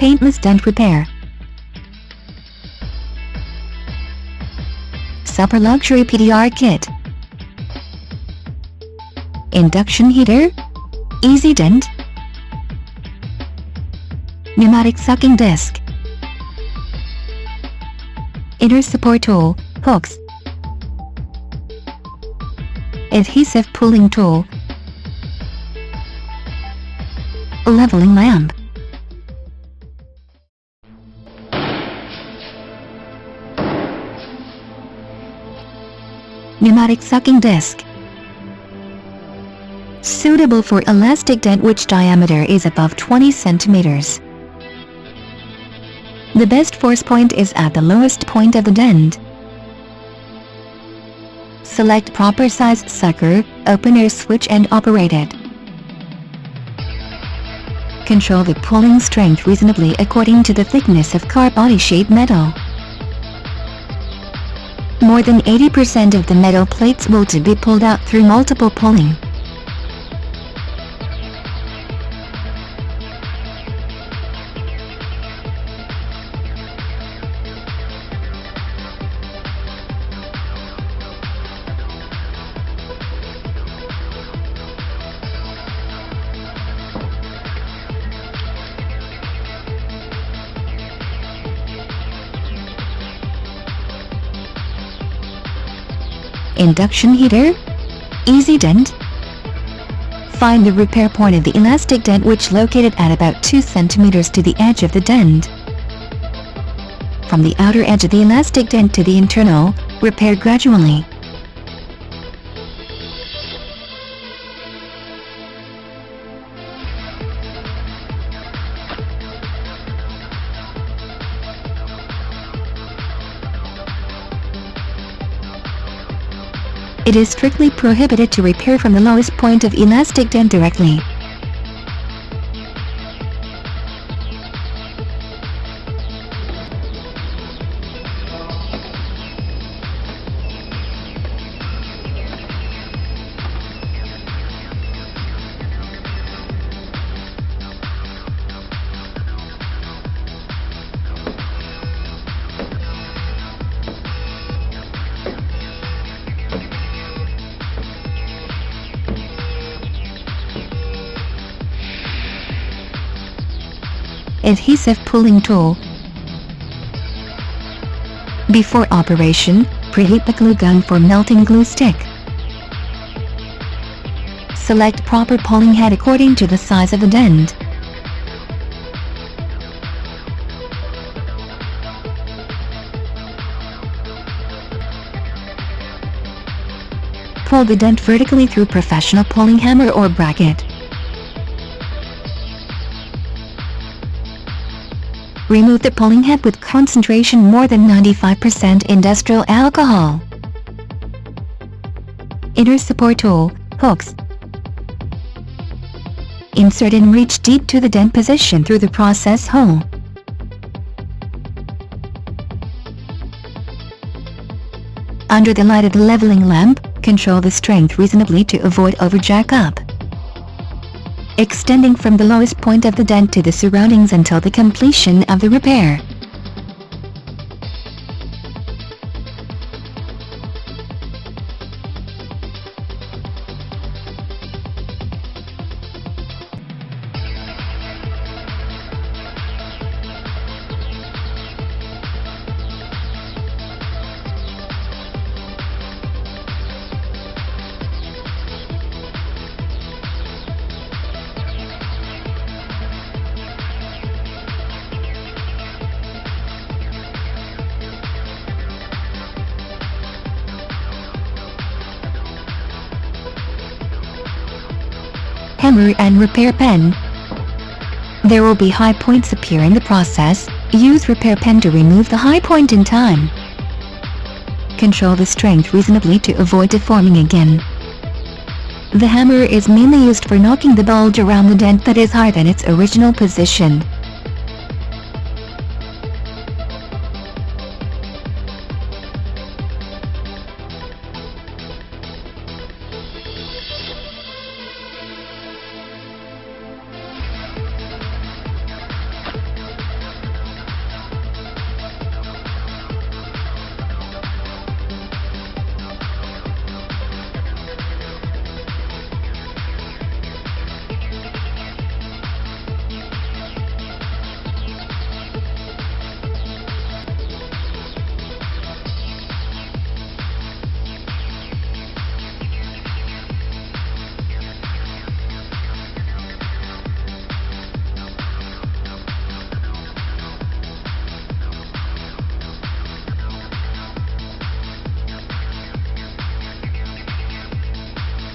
Paintless dent repair. Super luxury PDR kit. Induction heater. Easy dent. Pneumatic sucking disc. Inner support tool, hooks. Adhesive pulling tool. Leveling lamp. Pneumatic sucking disc. Suitable for elastic dent which diameter is above 20 centimeters. The best force point is at the lowest point of the dent. Select proper size sucker, opener switch and operate it. Control the pulling strength reasonably according to the thickness of car body shape metal. More than 80% of the metal plates will to be pulled out through multiple pulling. Induction heater. Easy dent. Find the repair point of the elastic dent which located at about 2 centimeters to the edge of the dent. From the outer edge of the elastic dent to the internal, repair gradually. It is strictly prohibited to repair from the lowest point of elastic dent directly. Adhesive pulling tool. Before operation, preheat the glue gun for melting glue stick. Select proper pulling head according to the size of the dent. Pull the dent vertically through professional pulling hammer or bracket. Remove the pulling head with concentration more than 95% industrial alcohol. Inner support tool, hooks. Insert and reach deep to the dent position through the process hole. Under the light of the leveling lamp, control the strength reasonably to avoid overjack up. Extending from the lowest point of the dent to the surroundings until the completion of the repair. Hammer and repair pen. There will be high points appear in the process. Use repair pen to remove the high point in time. Control the strength reasonably to avoid deforming again. The hammer is mainly used for knocking the bulge around the dent that is higher than its original position.